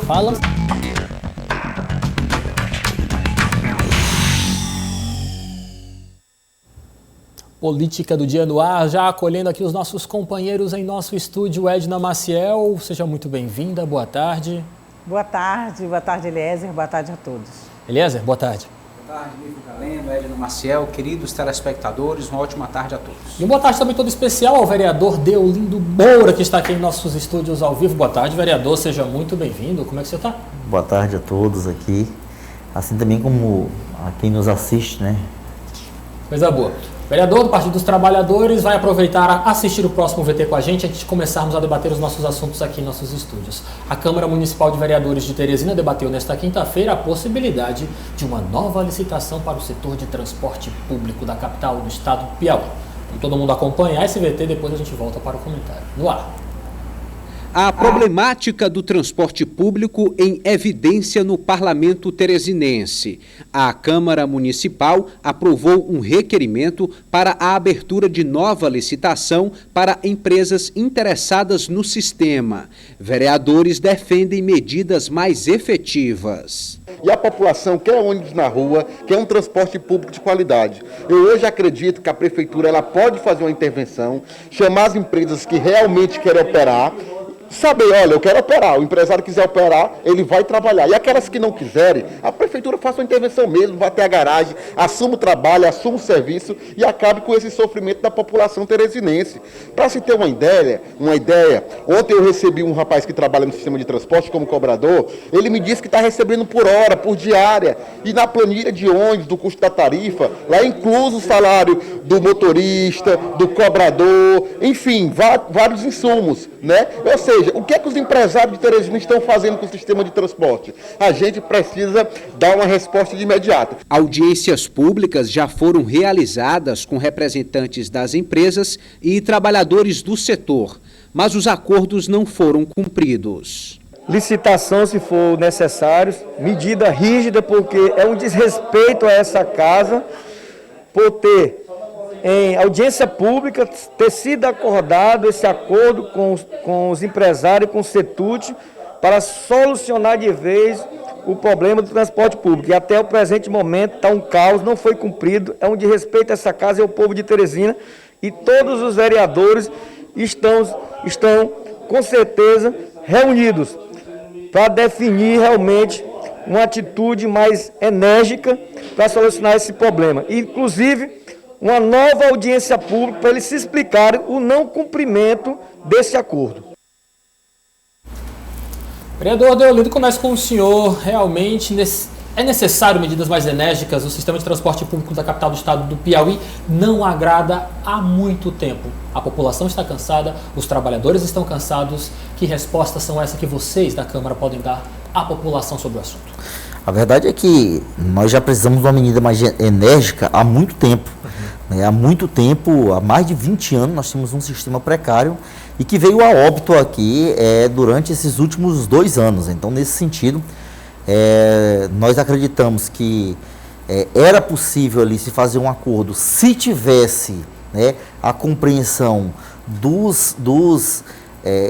Fala. Política do Dia no Ar, já acolhendo aqui os nossos companheiros em nosso estúdio. Edna Maciel, seja muito bem-vinda, boa tarde. Boa tarde, Eliezer, boa tarde a todos. Eliezer, boa tarde. Boa tarde, Nico Galeno, Edna Maciel, queridos telespectadores, uma ótima tarde a todos. E uma boa tarde também todo especial ao vereador Deolindo Moura, que está aqui em nossos estúdios ao vivo. Boa tarde, vereador, seja muito bem-vindo. Como é que você está? Boa tarde a todos aqui, assim também como a quem nos assiste, né? Coisa boa. Vereador do Partido dos Trabalhadores vai aproveitar a assistir o próximo VT com a gente antes de começarmos a debater os nossos assuntos aqui em nossos estúdios. A Câmara Municipal de Vereadores de Teresina debateu nesta quinta-feira a possibilidade de uma nova licitação para o setor de transporte público da capital do estado do Piauí. Então, todo mundo acompanhar esse VT, depois a gente volta para o comentário. No ar. A problemática do transporte público em evidência no Parlamento Teresinense. A Câmara Municipal aprovou um requerimento para a abertura de nova licitação para empresas interessadas no sistema. Vereadores defendem medidas mais efetivas. E a população quer ônibus na rua, quer um transporte público de qualidade. Eu hoje acredito que a prefeitura ela pode fazer uma intervenção, chamar as empresas que realmente querem operar, saber, olha, eu quero operar, o empresário quiser operar, ele vai trabalhar. E aquelas que não quiserem, a prefeitura faça uma intervenção mesmo, vá até a garagem, assuma o trabalho, assuma o serviço e acabe com esse sofrimento da população teresinense. Para se ter uma ideia, ontem eu recebi um rapaz que trabalha no sistema de transporte como cobrador, ele me disse que está recebendo por hora, por diária, e na planilha de ônibus, do custo da tarifa, lá é incluso o salário do motorista, do cobrador, enfim, vários insumos, né? Ou seja, o que é que os empresários de Teresina estão fazendo com o sistema de transporte? A gente precisa dar uma resposta de imediato. Audiências públicas já foram realizadas com representantes das empresas e trabalhadores do setor, mas os acordos não foram cumpridos. Licitação, se for necessário, medida rígida, porque é um desrespeito a essa casa por ter em audiência pública, ter sido acordado esse acordo com os empresários, com o CETUT, para solucionar de vez o problema do transporte público. E até o presente momento está um caos, não foi cumprido, é um desrespeito a essa casa e ao povo de Teresina. E todos os vereadores estão com certeza reunidos para definir realmente uma atitude mais enérgica para solucionar esse problema. Inclusive, uma nova audiência pública para eles se explicarem o não cumprimento desse acordo. Vereador Deolindo, começo com o senhor. Realmente é necessário medidas mais enérgicas? O sistema de transporte público da capital do estado do Piauí não agrada há muito tempo. A população está cansada, os trabalhadores estão cansados. Que respostas são essas que vocês da Câmara podem dar à população sobre o assunto? A verdade é que nós já precisamos de uma medida mais enérgica há muito tempo. Há muito tempo, há mais de 20 anos, nós temos um sistema precário e que veio a óbito aqui durante esses últimos 2 anos. Então, nesse sentido, nós acreditamos que era possível ali se fazer um acordo se tivesse a compreensão dos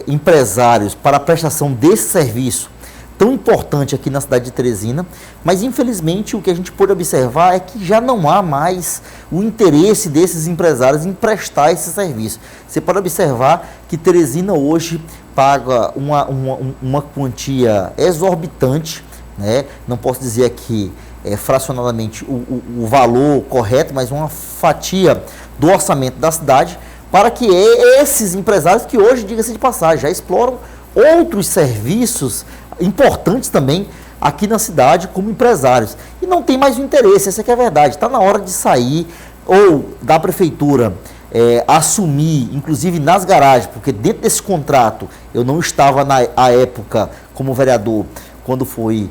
empresários para a prestação desse serviço tão importante aqui na cidade de Teresina, mas infelizmente o que a gente pode observar é que já não há mais o interesse desses empresários em prestar esse serviço. Você pode observar que Teresina hoje paga uma quantia exorbitante, né? Não posso dizer aqui fracionadamente o valor correto, mas uma fatia do orçamento da cidade para que esses empresários que hoje, diga-se de passagem, já exploram outros serviços importantes também aqui na cidade como empresários. E não tem mais o interesse, essa é que é a verdade. Está na hora de sair ou da prefeitura assumir, inclusive nas garagens, porque dentro desse contrato, eu não estava na época como vereador quando foi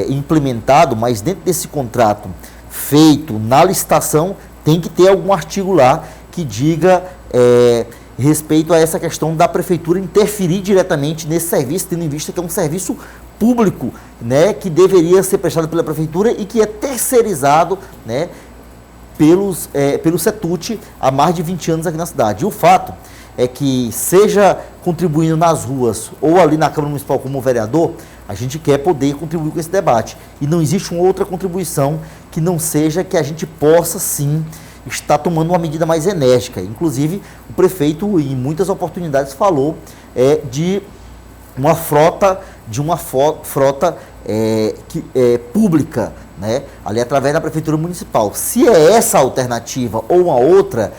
implementado, mas dentro desse contrato feito na licitação, tem que ter algum artigo lá que diga respeito a essa questão da prefeitura interferir diretamente nesse serviço, tendo em vista que é um serviço público, né, que deveria ser prestado pela prefeitura e que é terceirizado, né, pelo CETUT há mais de 20 anos aqui na cidade. E o fato que seja contribuindo nas ruas ou ali na Câmara Municipal como vereador, a gente quer poder contribuir com esse debate. E não existe uma outra contribuição que não seja que a gente possa, sim, estar tomando uma medida mais enérgica. Inclusive, o prefeito, em muitas oportunidades, falou de uma frota, pública, né, ali através da Prefeitura Municipal. Se é essa a alternativa ou uma outra,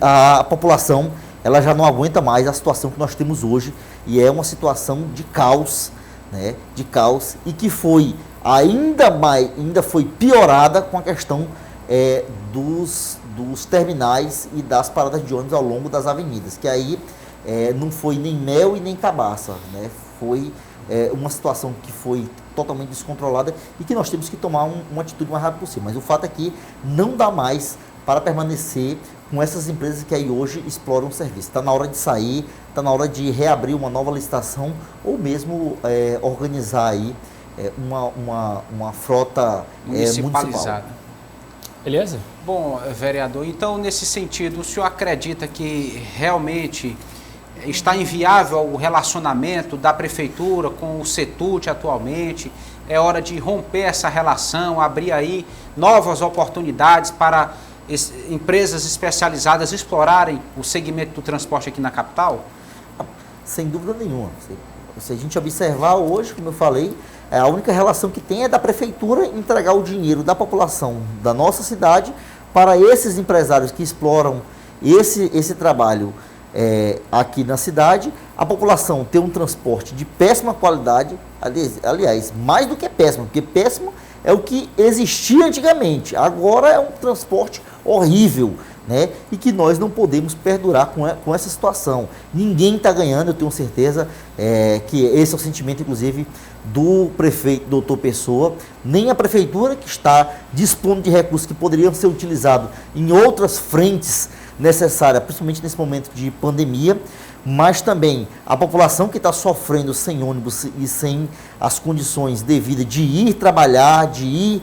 a população ela já não aguenta mais a situação que nós temos hoje, e é uma situação de caos, né, e que foi ainda foi piorada com a questão dos terminais e das paradas de ônibus ao longo das avenidas, que aí não foi nem mel e nem cabaça, né, foi uma situação que foi totalmente descontrolada e que nós temos que tomar uma atitude o mais rápido possível. Mas o fato é que não dá mais para permanecer com essas empresas que aí hoje exploram o serviço. Está na hora de sair, está na hora de reabrir uma nova licitação ou mesmo organizar aí uma frota municipal. Beleza? Bom, vereador, então nesse sentido, o senhor acredita que realmente está inviável o relacionamento da prefeitura com o CETUT atualmente? É hora de romper essa relação, abrir aí novas oportunidades para empresas especializadas explorarem o segmento do transporte aqui na capital? Sem dúvida nenhuma. Se a gente observar hoje, como eu falei, a única relação que tem é da prefeitura entregar o dinheiro da população da nossa cidade para esses empresários que exploram esse trabalho aqui na cidade, a população ter um transporte de péssima qualidade, aliás, mais do que péssimo, porque péssimo é o que existia antigamente, agora é um transporte horrível, né? E que nós não podemos perdurar com essa situação. Ninguém está ganhando, eu tenho certeza que esse é o sentimento, inclusive, do prefeito, doutor Pessoa, nem a prefeitura, que está dispondo de recursos que poderiam ser utilizados em outras frentes necessárias, principalmente nesse momento de pandemia, mas também a população que está sofrendo sem ônibus e sem as condições devidas de ir trabalhar, de ir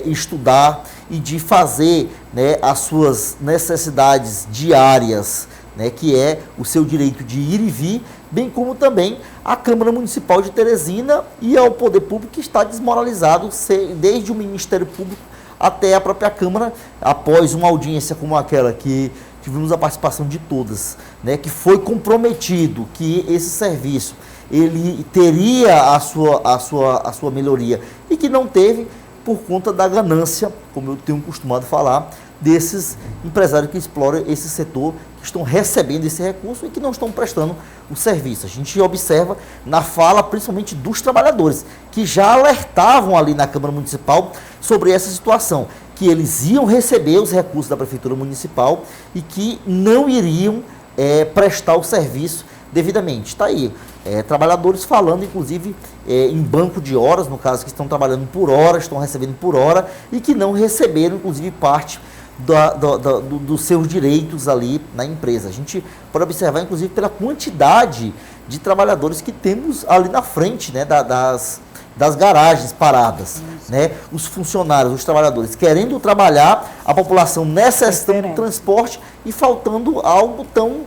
estudar e de fazer, né, as suas necessidades diárias, né, que é o seu direito de ir e vir, bem como também a Câmara Municipal de Teresina e ao Poder Público, que está desmoralizado desde o Ministério Público até a própria Câmara, após uma audiência como aquela que tivemos a participação de todas, né, que foi comprometido que esse serviço ele teria a sua melhoria e que não teve por conta da ganância, como eu tenho costumado falar, desses empresários que exploram esse setor, que estão recebendo esse recurso e que não estão prestando o serviço. A gente observa na fala, principalmente dos trabalhadores, que já alertavam ali na Câmara Municipal sobre essa situação, que eles iam receber os recursos da Prefeitura Municipal e que não iriam prestar o serviço devidamente. Está aí, trabalhadores falando, inclusive, em banco de horas, no caso, que estão trabalhando por hora, estão recebendo por hora e que não receberam, inclusive, parte dos seus direitos ali na empresa. A gente pode observar, inclusive, pela quantidade de trabalhadores que temos ali na frente, né, das garagens paradas, né? Os funcionários, os trabalhadores querendo trabalhar, a população necessitando do transporte e faltando algo tão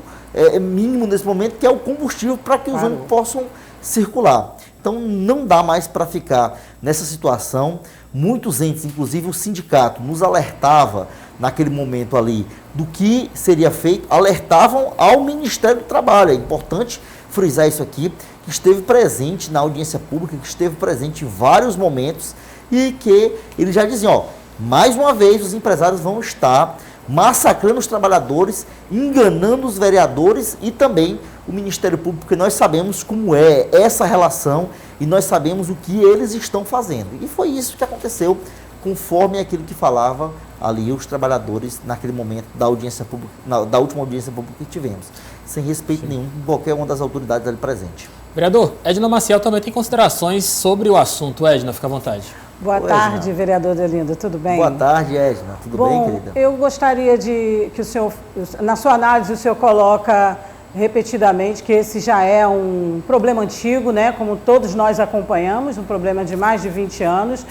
mínimo nesse momento, que é o combustível para que os ônibus possam circular. Então não dá mais para ficar nessa situação. Muitos entes, inclusive o sindicato, nos alertava naquele momento ali do que seria feito, alertavam ao Ministério do Trabalho. É importante frisar isso aqui, que esteve presente na audiência pública, que esteve presente em vários momentos e que eles já diziam, mais uma vez os empresários vão estar massacrando os trabalhadores, enganando os vereadores e também o Ministério Público, porque nós sabemos como é essa relação e nós sabemos o que eles estão fazendo. E foi isso que aconteceu, conforme aquilo que falava ali os trabalhadores naquele momento da audiência pública, da última audiência pública que tivemos, sem respeito nenhum de qualquer uma das autoridades ali presentes. Vereador, Edna Maciel também tem considerações sobre o assunto. Edna, fica à vontade. Boa tarde, vereador Delinda, tudo bem? Boa tarde, Edna, tudo bem, querida? Eu gostaria de que o senhor, na sua análise, o senhor coloca repetidamente que esse já é um problema antigo, né? Como todos nós acompanhamos, um problema de mais de 20 anos.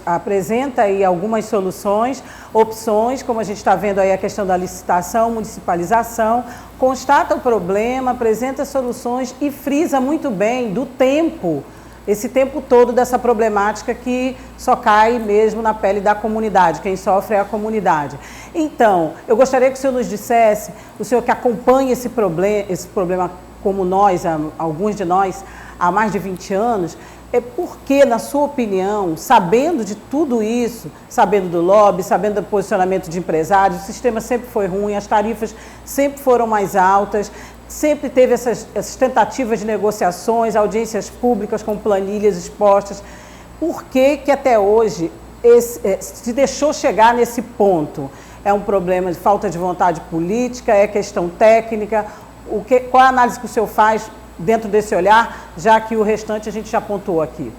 Apresenta aí algumas soluções, opções, como a gente está vendo aí a questão da licitação, municipalização, constata o problema, apresenta soluções e frisa muito bem do tempo, esse tempo todo dessa problemática que só cai mesmo na pele da comunidade, quem sofre é a comunidade. Então, eu gostaria que o senhor nos dissesse, o senhor que acompanha esse problema como nós, alguns de nós, há mais de 20 anos, porque, na sua opinião, sabendo de tudo isso, sabendo do lobby, sabendo do posicionamento de empresários, o sistema sempre foi ruim, as tarifas sempre foram mais altas, sempre teve essas tentativas de negociações, audiências públicas com planilhas expostas. Por que até hoje se deixou chegar nesse ponto? É um problema de falta de vontade política, é questão técnica? Qual a análise que o senhor faz dentro desse olhar, já que o restante a gente já pontuou aqui?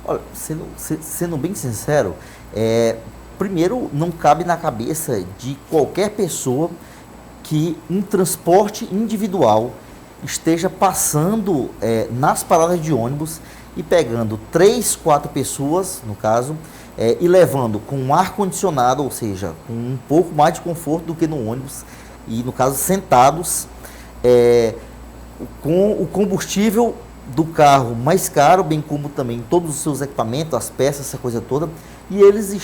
Olha, sendo bem sincero, primeiro, não cabe na cabeça de qualquer pessoa que um transporte individual esteja passando nas paradas de ônibus e pegando 3, 4 pessoas, no caso, e levando com um ar-condicionado, ou seja, com um pouco mais de conforto do que no ônibus, e no caso sentados, com o combustível do carro mais caro, bem como também todos os seus equipamentos, as peças, essa coisa toda, e eles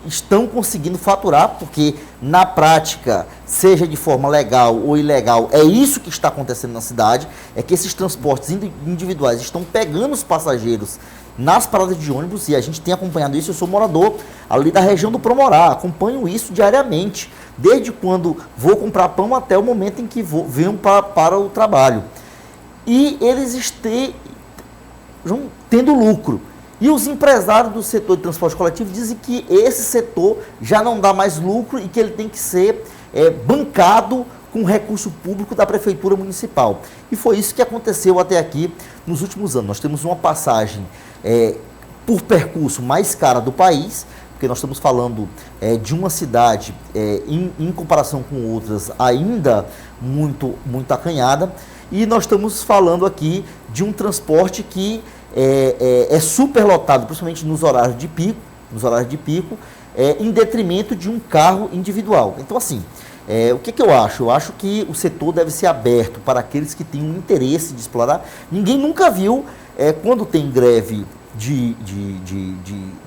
estão conseguindo faturar, porque na prática, seja de forma legal ou ilegal, é isso que está acontecendo na cidade, é que esses transportes individuais estão pegando os passageiros nas paradas de ônibus, e a gente tem acompanhado isso. Eu sou morador ali da região do Promorá, acompanho isso diariamente, desde quando vou comprar pão até o momento em que venho para o trabalho. E eles estão tendo lucro. E os empresários do setor de transporte coletivo dizem que esse setor já não dá mais lucro e que ele tem que ser bancado com recurso público da Prefeitura Municipal. E foi isso que aconteceu até aqui nos últimos anos. Nós temos uma passagem por percurso mais cara do país, porque nós estamos falando de uma cidade, em comparação com outras, ainda muito acanhada, e nós estamos falando aqui de um transporte que é superlotado, principalmente nos horários de pico, em detrimento de um carro individual. Então, assim, o que eu acho? Eu acho que o setor deve ser aberto para aqueles que têm um interesse de explorar. Ninguém nunca viu, quando tem greve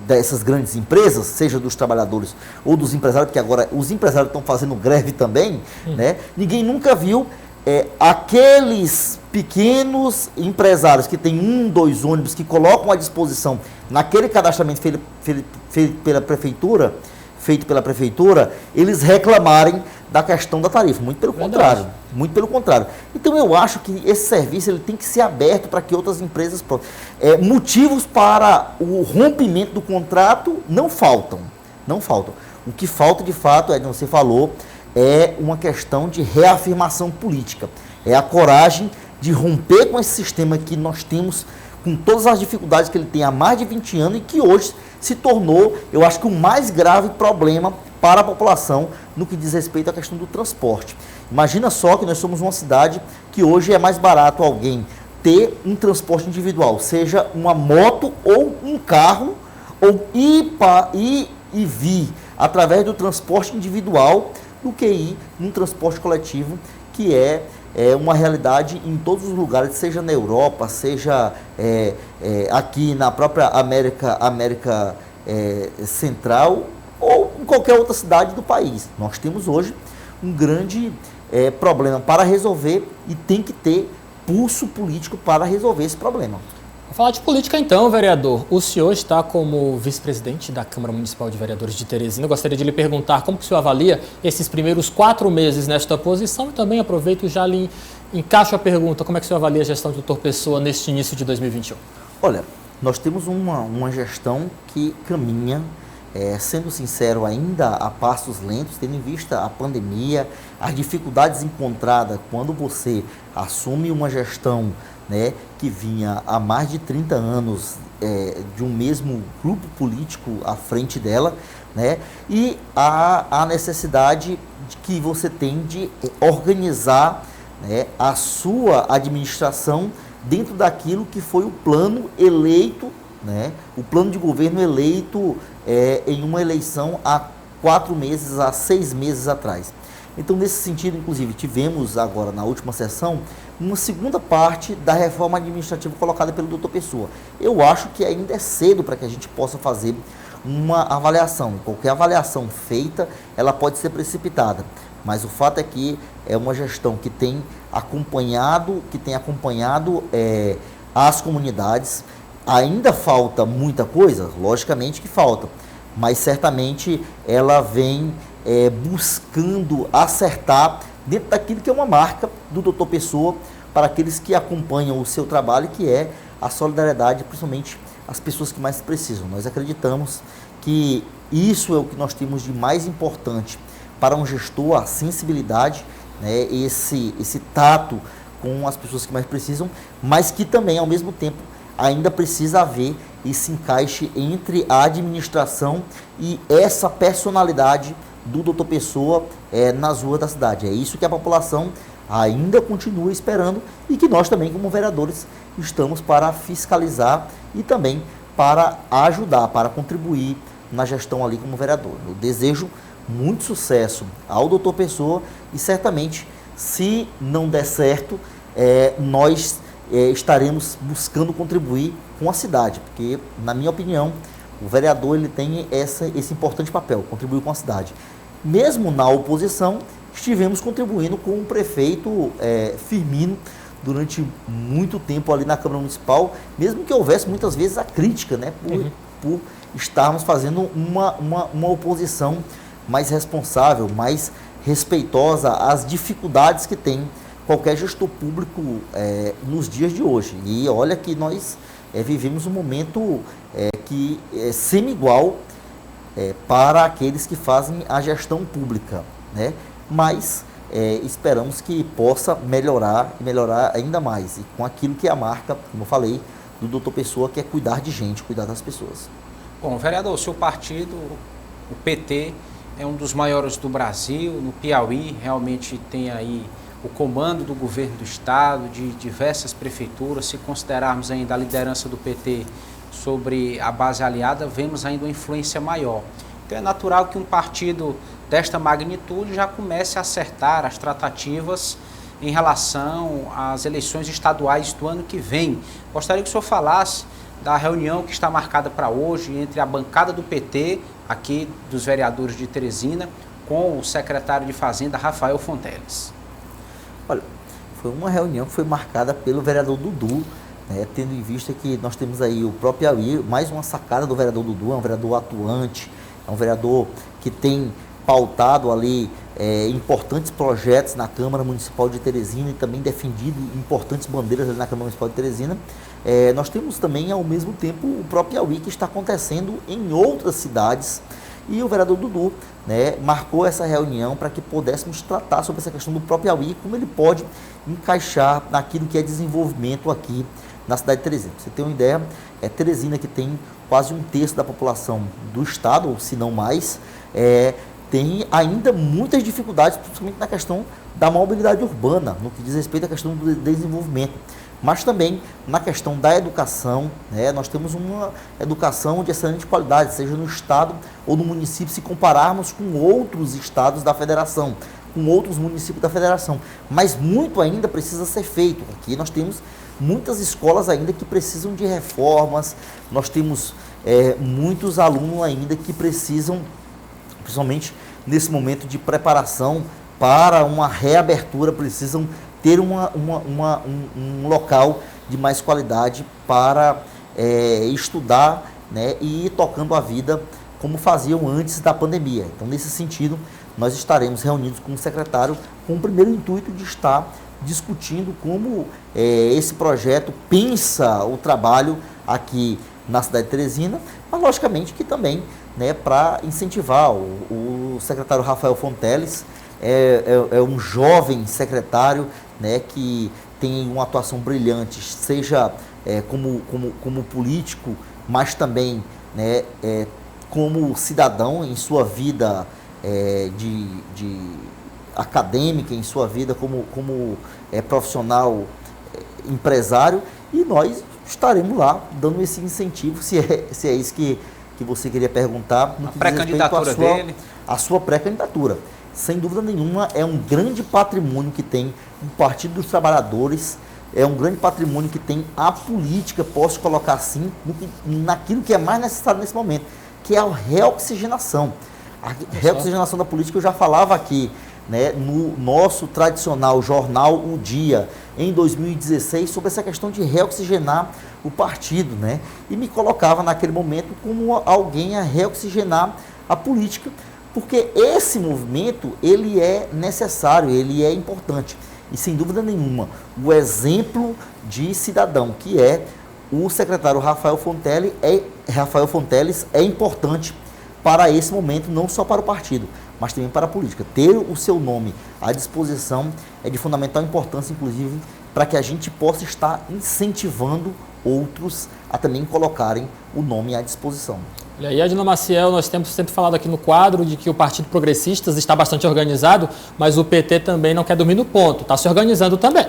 dessas grandes empresas, seja dos trabalhadores ou dos empresários, porque agora os empresários estão fazendo greve também, né? Ninguém nunca viu aqueles pequenos empresários que têm 1, 2 ônibus, que colocam à disposição naquele cadastramento feito pela prefeitura, eles reclamarem da questão da tarifa. Muito pelo contrário. Então eu acho que esse serviço ele tem que ser aberto para que outras empresas... motivos para o rompimento do contrato não faltam. O que falta, de fato, como você falou, é uma questão de reafirmação política. É a coragem de romper com esse sistema que nós temos, com todas as dificuldades que ele tem há mais de 20 anos e que hoje se tornou, eu acho que o mais grave problema para a população no que diz respeito à questão do transporte. Imagina só que nós somos uma cidade que hoje é mais barato alguém ter um transporte individual, seja uma moto ou um carro, ou ir e vir através do transporte individual, do que ir num transporte coletivo, que é uma realidade em todos os lugares, seja na Europa, seja aqui na própria América Central, ou em qualquer outra cidade do país. Nós temos hoje um grande problema para resolver e tem que ter pulso político para resolver esse problema. Vou falar de política então, vereador. O senhor está como vice-presidente da Câmara Municipal de Vereadores de Teresina. Eu gostaria de lhe perguntar como que o senhor avalia esses primeiros 4 meses nesta posição, e também aproveito e já lhe encaixo a pergunta, como é que o senhor avalia a gestão do Dr. Pessoa neste início de 2021? Olha, nós temos uma gestão que caminha, sendo sincero, ainda a passos lentos, tendo em vista a pandemia, as dificuldades encontradas quando você assume uma gestão, né, que vinha há mais de 30 anos de um mesmo grupo político à frente dela, né, e a necessidade que você tem de organizar, né, a sua administração dentro daquilo que foi o plano eleito, né, o plano de governo eleito em uma eleição há 4 meses, há 6 meses atrás. Então, nesse sentido, inclusive, tivemos agora na última sessão uma segunda parte da reforma administrativa colocada pelo Dr. Pessoa. Eu acho que ainda é cedo para que a gente possa fazer uma avaliação. Qualquer avaliação feita, ela pode ser precipitada. Mas o fato é que é uma gestão que tem acompanhado as comunidades. Ainda falta muita coisa? Logicamente que falta. Mas certamente ela vem buscando acertar dentro daquilo que é uma marca do Dr. Pessoa para aqueles que acompanham o seu trabalho, que é a solidariedade, principalmente as pessoas que mais precisam. Nós acreditamos que isso é o que nós temos de mais importante para um gestor, a sensibilidade, né, esse tato com as pessoas que mais precisam, mas que também, ao mesmo tempo, ainda precisa haver esse encaixe entre a administração e essa personalidade do Dr. Pessoa nas ruas da cidade. É isso que a população ainda continua esperando e que nós também, como vereadores, estamos para fiscalizar e também para ajudar, para contribuir na gestão ali como vereador. Eu desejo muito sucesso ao Dr. Pessoa e certamente, se não der certo, nós estaremos buscando contribuir com a cidade, porque, na minha opinião, o vereador ele tem esse importante papel, contribuir com a cidade. Mesmo na oposição, estivemos contribuindo com o prefeito Firmino durante muito tempo ali na Câmara Municipal, mesmo que houvesse muitas vezes a crítica, né, por estarmos fazendo uma oposição mais responsável, mais respeitosa às dificuldades que tem qualquer gestor público nos dias de hoje. E olha que nós vivemos um momento que é semi-igual para aqueles que fazem a gestão pública, né? Mas esperamos que possa melhorar e melhorar ainda mais, e com aquilo que é a marca, como eu falei, do Dr. Pessoa, que é cuidar de gente, cuidar das pessoas. Bom, vereador, o seu partido, o PT, é um dos maiores do Brasil, no Piauí, realmente tem aí o comando do governo do estado, de diversas prefeituras. Se considerarmos ainda a liderança do PT sobre a base aliada, vemos ainda uma influência maior. Então é natural que um partido desta magnitude já comece a acertar as tratativas em relação às eleições estaduais do ano que vem. Gostaria que o senhor falasse da reunião que está marcada para hoje entre a bancada do PT, aqui dos vereadores de Teresina, com o secretário de Fazenda, Rafael Fonteles. Olha, foi uma reunião que foi marcada pelo vereador Dudu, né, tendo em vista que nós temos aí o próprio Piauí, mais uma sacada do vereador Dudu, é um vereador atuante, é um vereador que tem pautado ali importantes projetos na Câmara Municipal de Teresina e também defendido importantes bandeiras ali na Câmara Municipal de Teresina. Nós temos também, ao mesmo tempo, o próprio Piauí, que está acontecendo em outras cidades, e o vereador Dudu, né, marcou essa reunião para que pudéssemos tratar sobre essa questão do próprio Piauí, como ele pode encaixar naquilo que é desenvolvimento aqui na cidade de Teresina. Pra você ter uma ideia, Teresina, que tem quase 1/3 da população do estado, ou se não mais, tem ainda muitas dificuldades, principalmente na questão da mobilidade urbana, no que diz respeito à questão do desenvolvimento, mas também na questão da educação, né? Nós temos uma educação de excelente qualidade, seja no estado ou no município, se compararmos com outros estados da federação, com outros municípios da federação, mas muito ainda precisa ser feito. Aqui nós temos muitas escolas ainda que precisam de reformas, nós temos muitos alunos ainda que precisam, principalmente nesse momento de preparação para uma reabertura, precisam ter um local de mais qualidade para estudar, né, e ir tocando a vida como faziam antes da pandemia. Então, nesse sentido, nós estaremos reunidos com o secretário com o primeiro intuito de estar discutindo como esse projeto pensa o trabalho aqui na cidade de Teresina, mas logicamente que também, né, para incentivar. O secretário Rafael Fonteles é um jovem secretário, né, que tem uma atuação brilhante, seja como político, mas também, né, como cidadão em sua vida acadêmica, em sua vida como profissional, empresário, e nós estaremos lá dando esse incentivo, se é isso que você queria perguntar. A pré-candidatura dele. A sua pré-candidatura. Sem dúvida nenhuma, é um grande patrimônio que tem o Partido dos Trabalhadores, é um grande patrimônio que tem a política, posso colocar assim, naquilo que é mais necessário nesse momento, que é a reoxigenação. A reoxigenação da política, eu já falava aqui, né, no nosso tradicional jornal O Dia, em 2016, sobre essa questão de reoxigenar o partido, né, e me colocava naquele momento como alguém a reoxigenar a política, porque esse movimento, ele é necessário, ele é importante. E, sem dúvida nenhuma, o exemplo de cidadão que é o secretário Rafael Fonteles é importante para esse momento, não só para o partido, mas também para a política. Ter o seu nome à disposição é de fundamental importância, inclusive, para que a gente possa estar incentivando outros a também colocarem o nome à disposição. E aí, Adina Maciel, nós temos sempre falado aqui no quadro de que o Partido Progressistas está bastante organizado, mas o PT também não quer dormir no ponto, está se organizando também.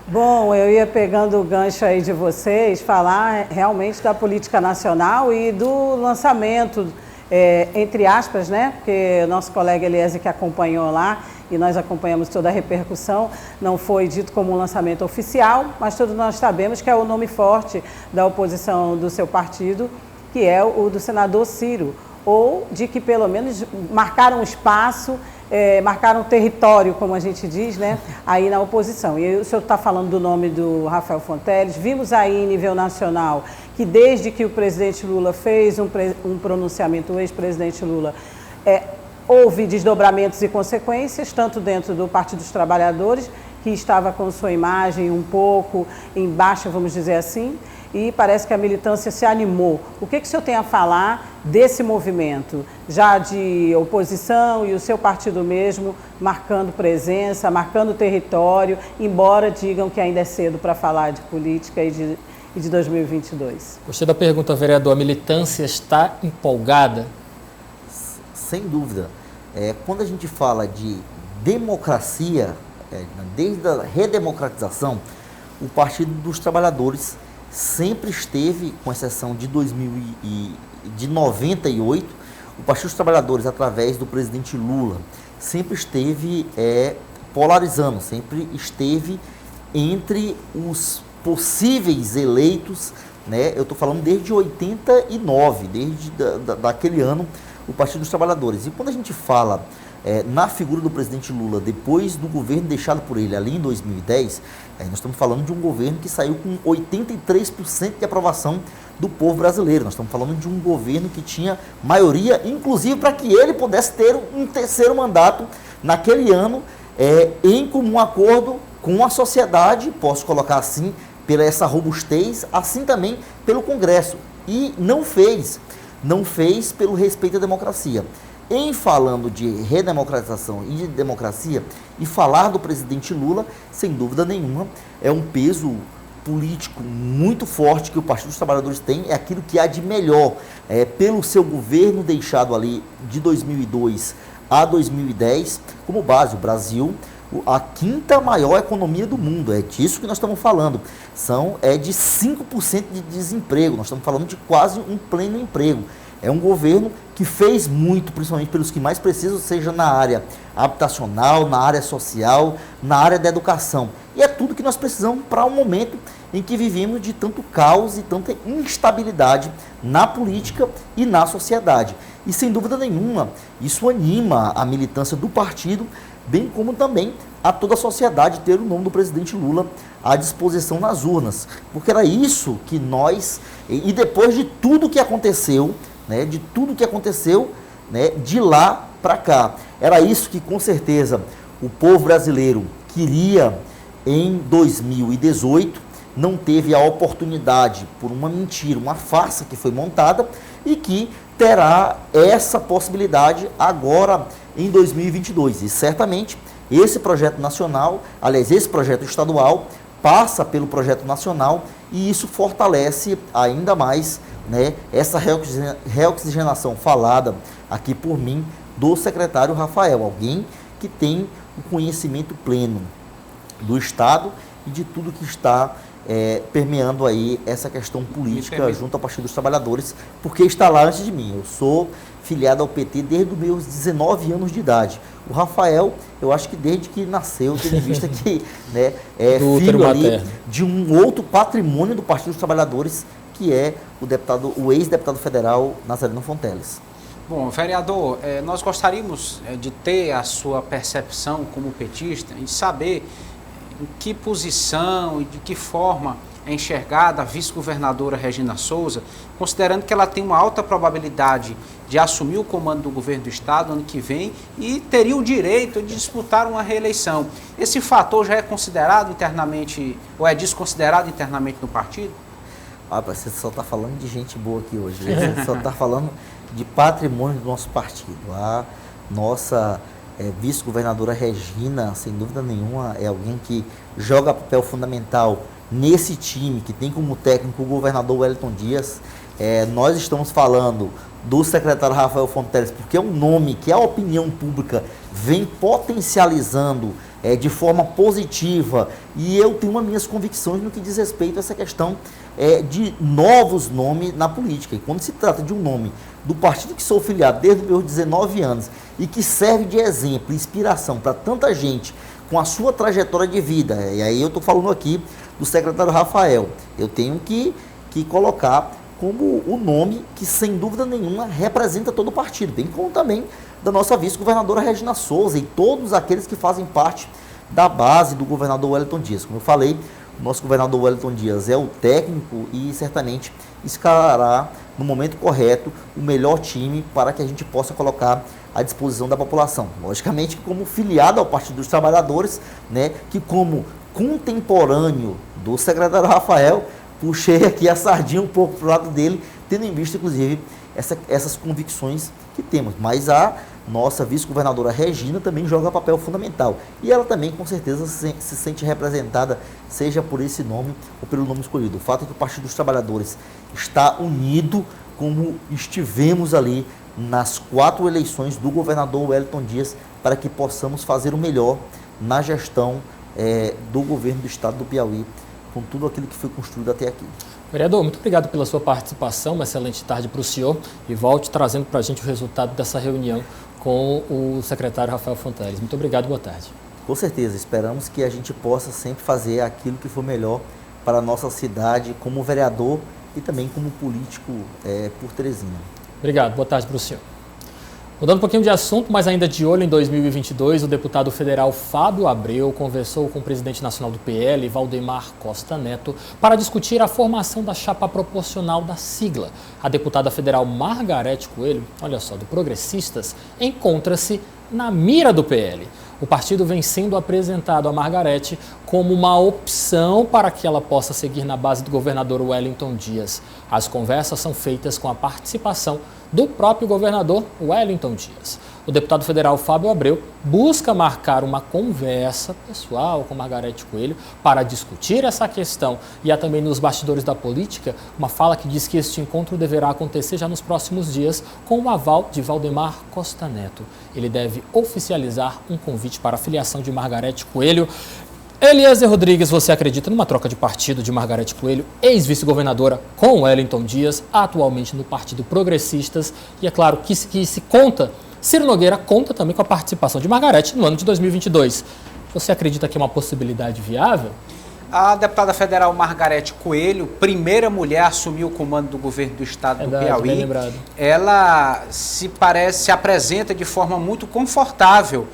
Bom, eu ia pegando o gancho aí de vocês, falar realmente da política nacional e do lançamento, entre aspas, né? Porque nosso colega Eliezer que acompanhou lá, e nós acompanhamos toda a repercussão, não foi dito como um lançamento oficial, mas todos nós sabemos que é o nome forte da oposição do seu partido, que é o do senador Ciro, ou de que pelo menos marcaram espaço, marcaram território, como a gente diz, né, aí na oposição. E o senhor está falando do nome do Rafael Fonteles, vimos aí em nível nacional que desde que o presidente Lula fez um pronunciamento, o ex-presidente Lula, houve desdobramentos e consequências, tanto dentro do Partido dos Trabalhadores, que estava com sua imagem um pouco em baixa, vamos dizer assim, e parece que a militância se animou. O que o senhor tem a falar desse movimento, já de oposição e o seu partido mesmo marcando presença, marcando território, embora digam que ainda é cedo para falar de política e de 2022? Gostei da pergunta, vereador. A militância está empolgada? Sem dúvida. Quando a gente fala de democracia, desde a redemocratização, o Partido dos Trabalhadores sempre esteve, com exceção de 98, o Partido dos Trabalhadores, através do presidente Lula, sempre esteve polarizando, sempre esteve entre os possíveis eleitos, né? Eu estou falando desde 89, desde daquele ano, o Partido dos Trabalhadores. E quando a gente fala na figura do presidente Lula, depois do governo deixado por ele ali em 2010, nós estamos falando de um governo que saiu com 83% de aprovação do povo brasileiro. Nós estamos falando de um governo que tinha maioria, inclusive para que ele pudesse ter um terceiro mandato naquele ano, em comum acordo com a sociedade, posso colocar assim, pela essa robustez, assim também pelo Congresso. E não fez pelo respeito à democracia. Em falando de redemocratização e de democracia, e falar do presidente Lula, sem dúvida nenhuma, é um peso político muito forte que o Partido dos Trabalhadores tem, é aquilo que há de melhor, pelo seu governo deixado ali de 2002 a 2010, como base, o Brasil, a quinta maior economia do mundo, é disso que nós estamos falando, de 5% de desemprego, nós estamos falando de quase um pleno emprego. É um governo que fez muito, principalmente pelos que mais precisam, seja na área habitacional, na área social, na área da educação. E é tudo que nós precisamos para um momento em que vivemos de tanto caos e tanta instabilidade na política e na sociedade. E sem dúvida nenhuma, isso anima a militância do partido, bem como também a toda a sociedade ter o nome do presidente Lula à disposição nas urnas. Porque era isso que nós, e depois de tudo que aconteceu, de lá para cá. Era isso que, com certeza, o povo brasileiro queria em 2018, não teve a oportunidade por uma mentira, uma farsa que foi montada e que terá essa possibilidade agora em 2022. E certamente esse projeto nacional, aliás, esse projeto estadual, passa pelo projeto nacional e isso fortalece ainda mais, né, essa reoxigenação falada aqui por mim do secretário Rafael, alguém que tem o conhecimento pleno do Estado e de tudo que está permeando aí essa questão política junto ao Partido dos Trabalhadores, porque está lá antes de mim. Eu sou filiado ao PT desde os meus 19 anos de idade. O Rafael, eu acho que desde que nasceu, tendo em vista que né, é filho ali de um outro patrimônio do Partido dos Trabalhadores, que é o ex-deputado federal Nazareno Fonteles. Bom, vereador, nós gostaríamos de ter a sua percepção como petista e saber em que posição e de que forma é enxergada a vice-governadora Regina Souza, considerando que ela tem uma alta probabilidade de assumir o comando do governo do Estado ano que vem e teria o direito de disputar uma reeleição. Esse fator já é considerado internamente, ou é desconsiderado internamente no partido? Você só está falando de gente boa aqui hoje. Você só está falando de patrimônio do nosso partido. A nossa vice-governadora Regina, sem dúvida nenhuma, é alguém que joga papel fundamental nesse time, que tem como técnico o governador Wellington Dias. Nós estamos falando do secretário Rafael Fonteles, porque é um nome que a opinião pública vem potencializando de forma positiva, e eu tenho as minhas convicções no que diz respeito a essa questão de novos nomes na política. E quando se trata de um nome do partido que sou filiado desde os meus 19 anos e que serve de exemplo, inspiração para tanta gente com a sua trajetória de vida, e aí eu estou falando aqui do secretário Rafael, eu tenho que colocar como o nome que, sem dúvida nenhuma, representa todo o partido, bem como também da nossa vice-governadora Regina Souza e todos aqueles que fazem parte da base do governador Wellington Dias. Como eu falei, o nosso governador Wellington Dias é o técnico e certamente escalará no momento correto o melhor time para que a gente possa colocar à disposição da população. Logicamente, como filiado ao Partido dos Trabalhadores, né, que como contemporâneo do secretário Rafael, puxei aqui a sardinha um pouco para o lado dele, tendo em vista, inclusive, essas convicções que temos. Mas a nossa vice-governadora Regina também joga papel fundamental. E ela também, com certeza, se sente representada, seja por esse nome ou pelo nome escolhido. O fato é que o Partido dos Trabalhadores está unido, como estivemos ali nas 4 eleições do governador Wellington Dias, para que possamos fazer o melhor na gestão do governo do estado do Piauí, com tudo aquilo que foi construído até aqui. Vereador, muito obrigado pela sua participação, uma excelente tarde para o senhor, e volte trazendo para a gente o resultado dessa reunião com o secretário Rafael Fonteles. Muito obrigado, boa tarde. Com certeza, esperamos que a gente possa sempre fazer aquilo que for melhor para a nossa cidade, como vereador e também como político por Teresina. Obrigado, boa tarde para o senhor. Mudando um pouquinho de assunto, mas ainda de olho em 2022, o deputado federal Fábio Abreu conversou com o presidente nacional do PL, Valdemar Costa Neto, para discutir a formação da chapa proporcional da sigla. A deputada federal Margarete Coelho, olha só, do Progressistas, encontra-se na mira do PL. O partido vem sendo apresentado a Margarete como uma opção para que ela possa seguir na base do governador Wellington Dias. As conversas são feitas com a participação do próprio governador Wellington Dias. O deputado federal Fábio Abreu busca marcar uma conversa pessoal com Margarete Coelho para discutir essa questão. E há também nos bastidores da política uma fala que diz que este encontro deverá acontecer já nos próximos dias com o aval de Valdemar Costa Neto. Ele deve oficializar um convite para a filiação de Margarete Coelho. Eliezer Rodrigues, você acredita numa troca de partido de Margarete Coelho, ex-vice-governadora, com Wellington Dias, atualmente no Partido Progressistas? E é claro que se conta, Ciro Nogueira conta também com a participação de Margarete no ano de 2022. Você acredita que é uma possibilidade viável? A deputada federal Margarete Coelho, primeira mulher a assumir o comando do governo do estado do Piauí, bem lembrado. Ela se apresenta de forma muito confortável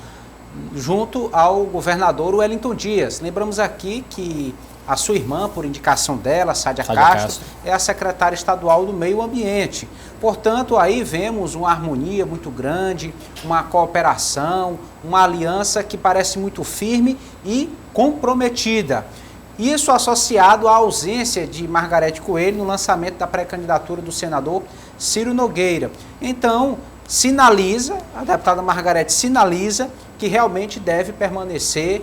junto ao governador Wellington Dias. Lembramos aqui que a sua irmã, por indicação dela, Sádia Castro, é a secretária estadual do Meio Ambiente. Portanto, aí vemos uma harmonia muito grande, uma cooperação, uma aliança que parece muito firme e comprometida. Isso associado à ausência de Margarete Coelho no lançamento da pré-candidatura do senador Ciro Nogueira. Então, a deputada Margarete sinaliza que realmente deve permanecer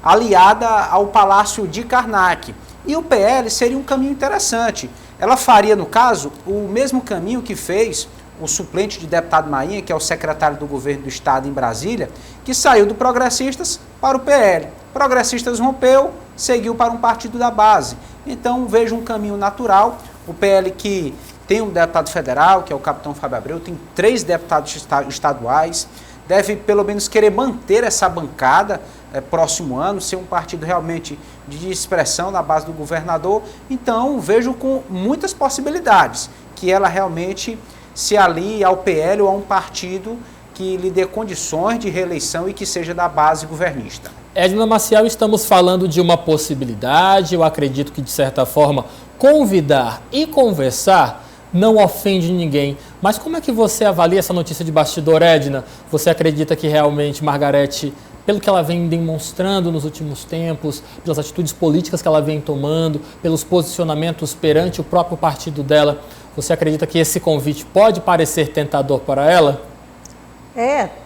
aliada ao Palácio de Karnak. E o PL seria um caminho interessante. Ela faria, no caso, o mesmo caminho que fez o suplente de deputado Marinha, que é o secretário do governo do estado em Brasília, que saiu do Progressistas para o PL. Progressistas rompeu, seguiu para um partido da base. Então vejo um caminho natural. O PL que tem um deputado federal, que é o capitão Fábio Abreu, tem 3 deputados estaduais, deve pelo menos querer manter essa bancada próximo ano, ser um partido realmente de expressão na base do governador. Então vejo com muitas possibilidades que ela realmente se alie ao PL ou a um partido que lhe dê condições de reeleição e que seja da base governista. Edna Maciel, estamos falando de uma possibilidade, eu acredito que de certa forma convidar e conversar não ofende ninguém. Mas como é que você avalia essa notícia de bastidor, Edna? Você acredita que realmente Margarete, pelo que ela vem demonstrando nos últimos tempos, pelas atitudes políticas que ela vem tomando, pelos posicionamentos perante o próprio partido dela, você acredita que esse convite pode parecer tentador para ela?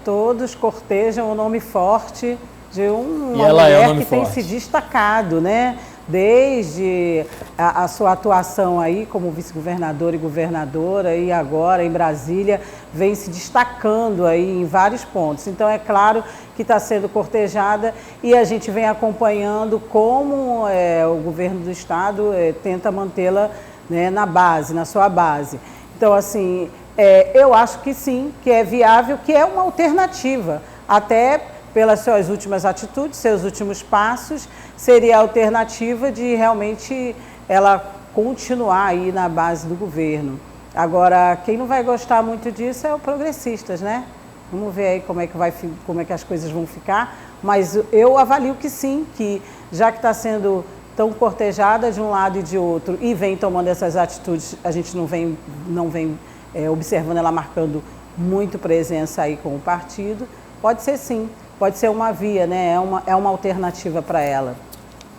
Todos cortejam o nome forte de uma mulher que tem se destacado, né? Desde a sua atuação aí como vice-governadora e governadora e agora em Brasília, vem se destacando aí em vários pontos. Então é claro que está sendo cortejada e a gente vem acompanhando como o governo do estado tenta mantê-la, né, na base, na sua base. Então assim, eu acho que sim, que é viável, que é uma alternativa, até pelas suas últimas atitudes, seus últimos passos, seria a alternativa de realmente ela continuar aí na base do governo. Agora, quem não vai gostar muito disso é o Progressistas, né? Vamos ver aí como é que as coisas vão ficar, mas eu avalio que sim, que já que está sendo tão cortejada de um lado e de outro e vem tomando essas atitudes, a gente não vem observando ela marcando muito presença aí com o partido, pode ser sim. Pode ser uma via, né? É uma alternativa para ela.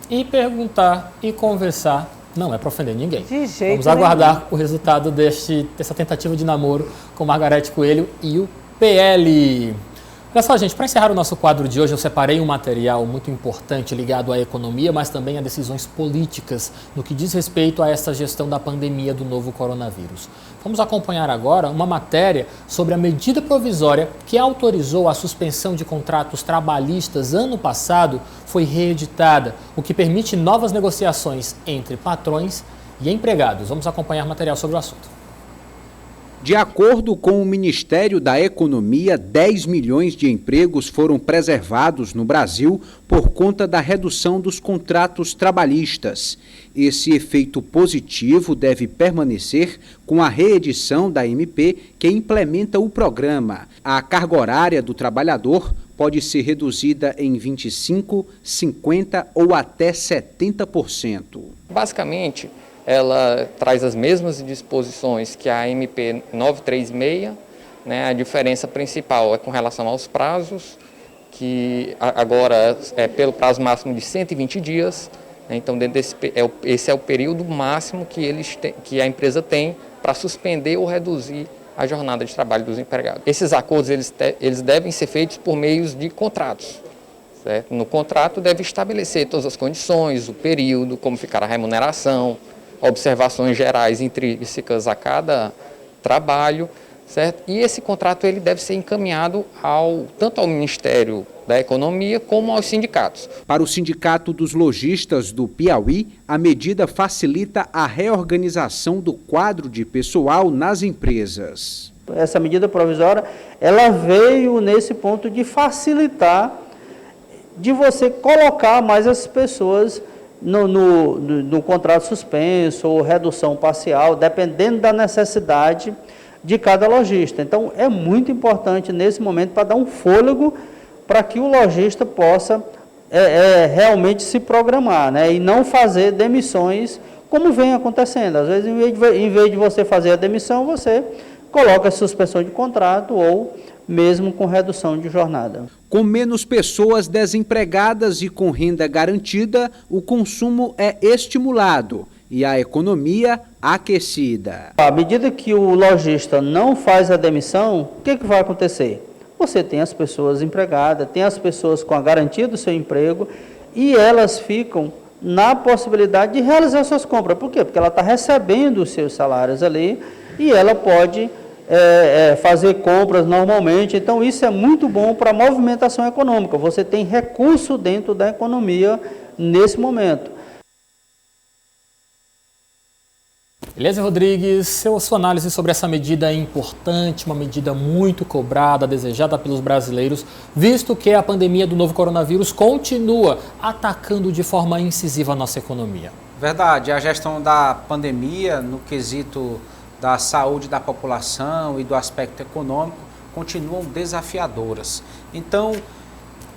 E perguntar e conversar não é para ofender ninguém. De jeito Vamos aguardar o resultado dessa tentativa de namoro com Margarete Coelho e o PL. Olha só, gente, para encerrar o nosso quadro de hoje, eu separei um material muito importante ligado à economia, mas também a decisões políticas no que diz respeito a essa gestão da pandemia do novo coronavírus. Vamos acompanhar agora uma matéria sobre a medida provisória que autorizou a suspensão de contratos trabalhistas ano passado foi reeditada, o que permite novas negociações entre patrões e empregados. Vamos acompanhar material sobre o assunto. De acordo com o Ministério da Economia, 10 milhões de empregos foram preservados no Brasil por conta da redução dos contratos trabalhistas. Esse efeito positivo deve permanecer com a reedição da MP que implementa o programa. A carga horária do trabalhador pode ser reduzida em 25%, 50% ou até 70%. Basicamente, ela traz as mesmas disposições que a MP 936, né? A diferença principal é com relação aos prazos, que agora é pelo prazo máximo de 120 dias, né? Então esse é o período máximo que a empresa tem para suspender ou reduzir a jornada de trabalho dos empregados. Esses acordos eles devem ser feitos por meio de contratos. Certo? No contrato deve estabelecer todas as condições, o período, como ficará a remuneração, observações gerais intrínsecas a cada trabalho, certo? E esse contrato ele deve ser encaminhado tanto ao Ministério da Economia como aos sindicatos. Para o Sindicato dos Lojistas do Piauí, a medida facilita a reorganização do quadro de pessoal nas empresas. Essa medida provisória, ela veio nesse ponto de facilitar, de você colocar mais as pessoas no contrato suspenso ou redução parcial, dependendo da necessidade de cada lojista. Então, é muito importante nesse momento para dar um fôlego para que o lojista possa realmente se programar, né? E não fazer demissões como vem acontecendo. Às vezes, em vez de você fazer a demissão, você coloca a suspensão de contrato ou mesmo com redução de jornada. Com menos pessoas desempregadas e com renda garantida, o consumo é estimulado e a economia aquecida. À medida que o lojista não faz a demissão, o que vai acontecer? Você tem as pessoas empregadas, tem as pessoas com a garantia do seu emprego e elas ficam na possibilidade de realizar suas compras. Por quê? Porque ela está recebendo os seus salários ali e ela pode fazer compras normalmente. Então, isso é muito bom para a movimentação econômica. Você tem recurso dentro da economia nesse momento. Eliezer Rodrigues, sua análise sobre essa medida é importante, uma medida muito cobrada, desejada pelos brasileiros, visto que a pandemia do novo coronavírus continua atacando de forma incisiva a nossa economia. Verdade, a gestão da pandemia no quesito da saúde da população e do aspecto econômico continuam desafiadoras. Então,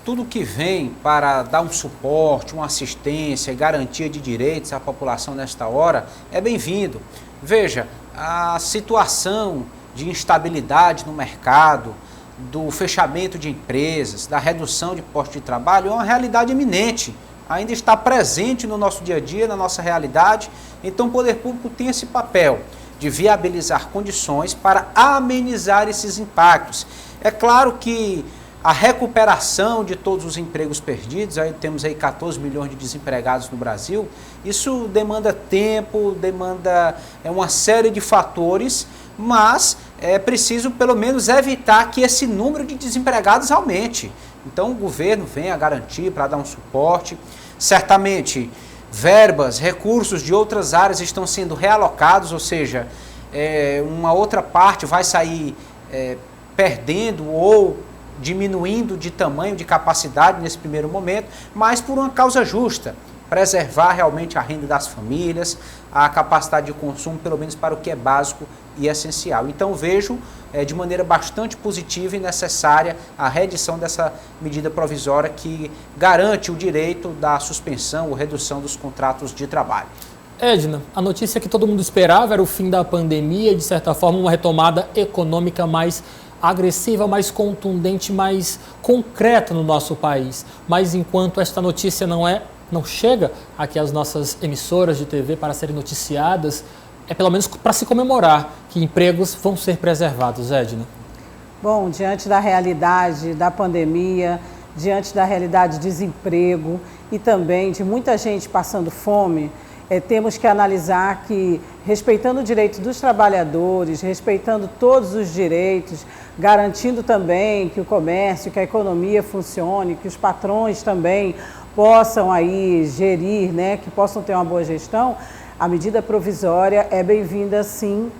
tudo que vem para dar um suporte, uma assistência e garantia de direitos à população nesta hora é bem-vindo. Veja, a situação de instabilidade no mercado, do fechamento de empresas, da redução de postos de trabalho é uma realidade iminente. Ainda está presente no nosso dia a dia, na nossa realidade. Então o poder público tem esse papel de viabilizar condições para amenizar esses impactos. É claro que a recuperação de todos os empregos perdidos, temos aí 14 milhões de desempregados no Brasil, isso demanda tempo, demanda uma série de fatores, mas é preciso pelo menos evitar que esse número de desempregados aumente. Então o governo vem a garantir para dar um suporte. Certamente verbas, recursos de outras áreas estão sendo realocados, ou seja, uma outra parte vai sair perdendo ou diminuindo de tamanho, de capacidade nesse primeiro momento, mas por uma causa justa, preservar realmente a renda das famílias, a capacidade de consumo, pelo menos para o que é básico e essencial. Então vejo de maneira bastante positiva e necessária a reedição dessa medida provisória que garante o direito da suspensão ou redução dos contratos de trabalho. Edna, a notícia que todo mundo esperava era o fim da pandemia e, de certa forma, uma retomada econômica mais agressiva, mais contundente, mais concreta no nosso país. Mas enquanto esta notícia não chega aqui às nossas emissoras de TV para serem noticiadas, é pelo menos para se comemorar que empregos vão ser preservados, Edna. Bom, diante da realidade da pandemia, diante da realidade de desemprego e também de muita gente passando fome, temos que analisar que, respeitando o direito dos trabalhadores, respeitando todos os direitos, garantindo também que o comércio, que a economia funcione, que os patrões também possam aí gerir, que possam ter uma boa gestão, a medida provisória é bem-vinda sim,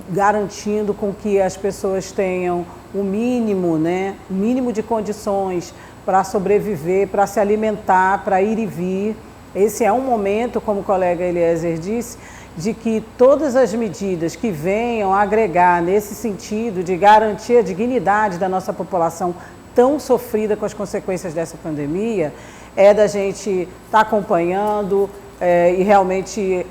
garantindo com que as pessoas tenham o mínimo de condições para sobreviver, para se alimentar, para ir e vir. Esse é um momento, como o colega Eliezer disse, de que todas as medidas que venham agregar nesse sentido de garantir a dignidade da nossa população tão sofrida com as consequências dessa pandemia, é da gente estar acompanhando e realmente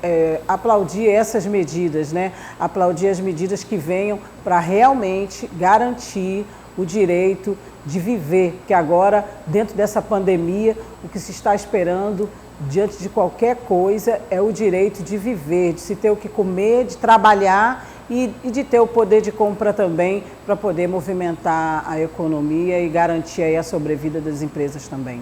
aplaudir essas medidas, aplaudir as medidas que venham para realmente garantir o direito de viver, que agora, dentro dessa pandemia, o que se está esperando diante de qualquer coisa é o direito de viver, de se ter o que comer, de trabalhar e de ter o poder de compra também para poder movimentar a economia e garantir aí a sobrevida das empresas também.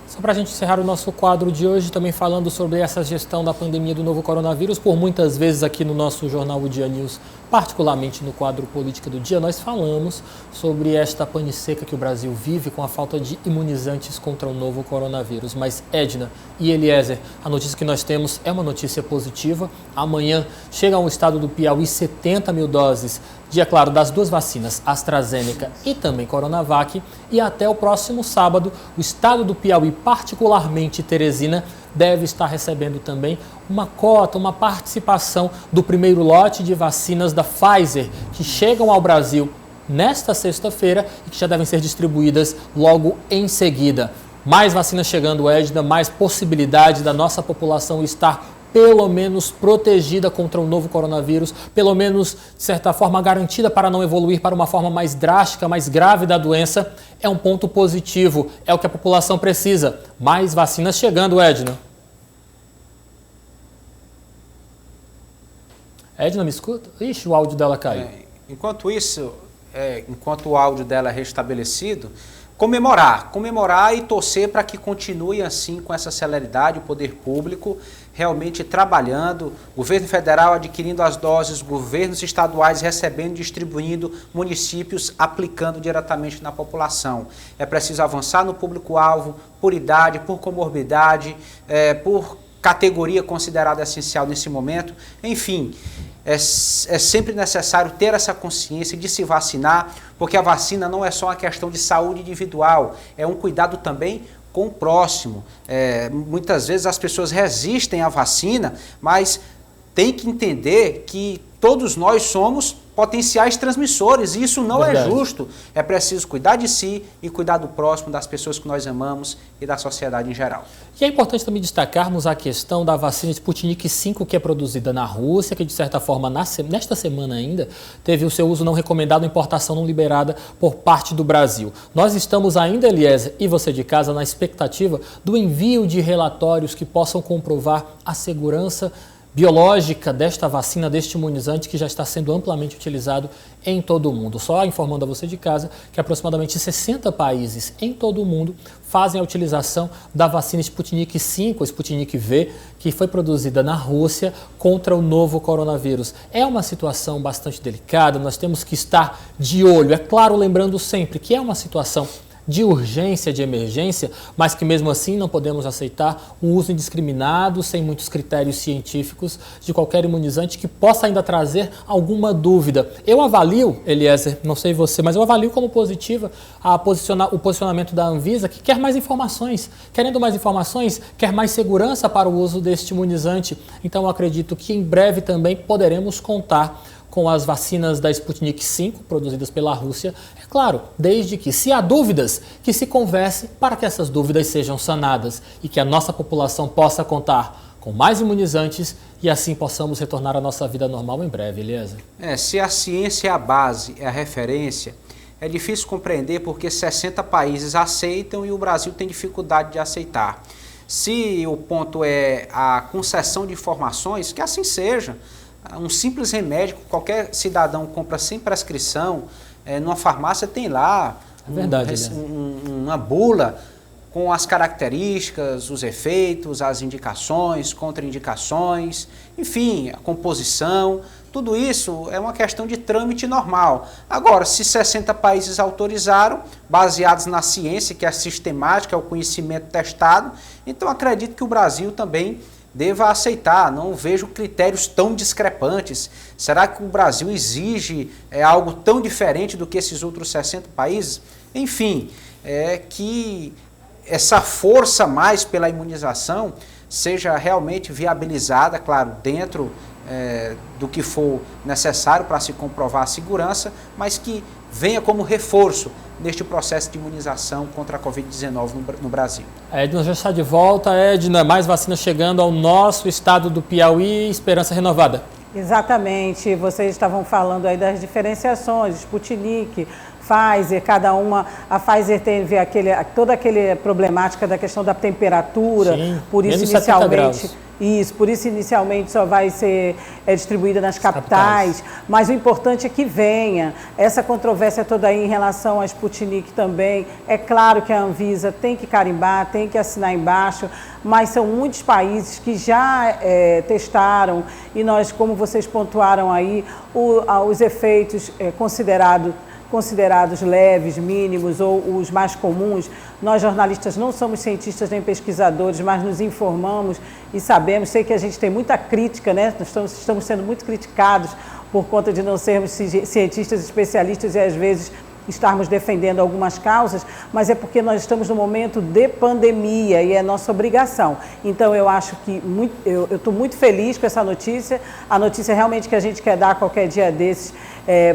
Só para a gente encerrar o nosso quadro de hoje, também falando sobre essa gestão da pandemia do novo coronavírus, por muitas vezes aqui no nosso jornal O Dia News, particularmente no quadro Política do Dia, nós falamos sobre esta pane seca que o Brasil vive com a falta de imunizantes contra o novo coronavírus. Mas, Edna e Eliezer, a notícia que nós temos é uma notícia positiva. Amanhã chega ao estado do Piauí 70 mil doses claro, das duas vacinas, AstraZeneca e também Coronavac. E até o próximo sábado, o estado do Piauí, particularmente Teresina, deve estar recebendo também uma cota, uma participação do primeiro lote de vacinas da Pfizer, que chegam ao Brasil nesta sexta-feira e que já devem ser distribuídas logo em seguida. Mais vacinas chegando, Edna, mais possibilidade da nossa população estar pelo menos protegida contra o novo coronavírus, pelo menos, de certa forma, garantida para não evoluir para uma forma mais drástica, mais grave da doença, é um ponto positivo, é o que a população precisa. Mais vacinas chegando, Edna. Edna, me escuta? Ixi, o áudio dela caiu. Enquanto isso, enquanto o áudio dela é restabelecido, comemorar e torcer para que continue assim com essa celeridade, o poder público realmente trabalhando, governo federal adquirindo as doses, governos estaduais recebendo, distribuindo, municípios aplicando diretamente na população. É preciso avançar no público-alvo, por idade, por comorbidade, por categoria considerada essencial nesse momento, enfim. É sempre necessário ter essa consciência de se vacinar, porque a vacina não é só uma questão de saúde individual, é um cuidado também com o próximo. Muitas vezes as pessoas resistem à vacina, mas tem que entender que todos nós somos potenciais transmissores, e isso não é justo. É preciso cuidar de si e cuidar do próximo, das pessoas que nós amamos e da sociedade em geral. E é importante também destacarmos a questão da vacina Sputnik V, que é produzida na Rússia, que de certa forma, nesta semana ainda, teve o seu uso não recomendado, importação não liberada por parte do Brasil. Nós estamos ainda, Eliezer, e você de casa, na expectativa do envio de relatórios que possam comprovar a segurança biológica desta vacina, deste imunizante que já está sendo amplamente utilizado em todo o mundo. Só informando a você de casa que aproximadamente 60 países em todo o mundo fazem a utilização da vacina Sputnik V, ou Sputnik V, que foi produzida na Rússia contra o novo coronavírus. É uma situação bastante delicada, nós temos que estar de olho. É claro, lembrando sempre que é uma situação de urgência, de emergência, mas que mesmo assim não podemos aceitar o uso indiscriminado, sem muitos critérios científicos, de qualquer imunizante que possa ainda trazer alguma dúvida. Eu avalio, Eliezer, não sei você, mas eu avalio como positiva o posicionamento da Anvisa, que quer mais informações. Querendo mais informações, quer mais segurança para o uso deste imunizante. Então eu acredito que em breve também poderemos contar com as vacinas da Sputnik V, produzidas pela Rússia. É claro, desde que, se há dúvidas, que se converse para que essas dúvidas sejam sanadas e que a nossa população possa contar com mais imunizantes e assim possamos retornar à nossa vida normal em breve, Eliezer. Se a ciência é a base, é a referência, é difícil compreender porque 60 países aceitam e o Brasil tem dificuldade de aceitar. Se o ponto é a concessão de informações, que assim seja. Um simples remédio que qualquer cidadão compra sem prescrição, numa farmácia tem lá uma bula com as características, os efeitos, as indicações, contraindicações, enfim, a composição, tudo isso é uma questão de trâmite normal. Agora, se 60 países autorizaram, baseados na ciência, que é sistemática, é o conhecimento testado, então acredito que o Brasil também deva aceitar. Não vejo critérios tão discrepantes. Será que o Brasil exige algo tão diferente do que esses outros 60 países? Enfim, que essa força mais pela imunização seja realmente viabilizada, claro, dentro do que for necessário para se comprovar a segurança, mas que venha como reforço neste processo de imunização contra a Covid-19 no Brasil. Edna já está de volta. Edna, mais vacinas chegando ao nosso estado do Piauí, esperança renovada. Exatamente, vocês estavam falando aí das diferenciações, Sputnik, Pfizer, cada uma, a Pfizer teve toda aquela problemática da questão da temperatura, sim, por isso inicialmente só vai ser distribuída nas capitais, mas o importante é que venha. Essa controvérsia toda aí em relação à Sputnik também, é claro que a Anvisa tem que carimbar, tem que assinar embaixo, mas são muitos países que já testaram e nós, como vocês pontuaram aí, os efeitos considerados leves, mínimos ou os mais comuns. Nós jornalistas não somos cientistas nem pesquisadores, mas nos informamos e sabemos. Sei que a gente tem muita crítica, né? Nós estamos sendo muito criticados por conta de não sermos cientistas especialistas e às vezes estarmos defendendo algumas causas, mas é porque nós estamos no momento de pandemia e é nossa obrigação. Então eu acho que eu estou muito feliz com essa notícia, a notícia realmente que a gente quer dar qualquer dia desses,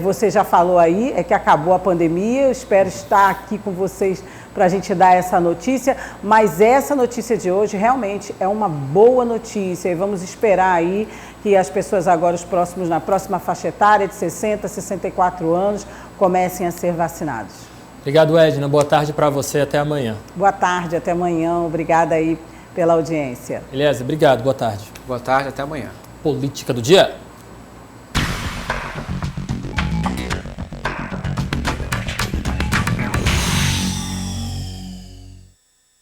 você já falou aí, é que acabou a pandemia, eu espero estar aqui com vocês para a gente dar essa notícia, mas essa notícia de hoje realmente é uma boa notícia e vamos esperar aí que as pessoas agora, na próxima faixa etária de 60, 64 anos, comecem a ser vacinados. Obrigado, Edna. Boa tarde para você. Até amanhã. Boa tarde. Até amanhã. Obrigada aí pela audiência. Eliezer, obrigado. Boa tarde. Boa tarde. Até amanhã. Política do dia.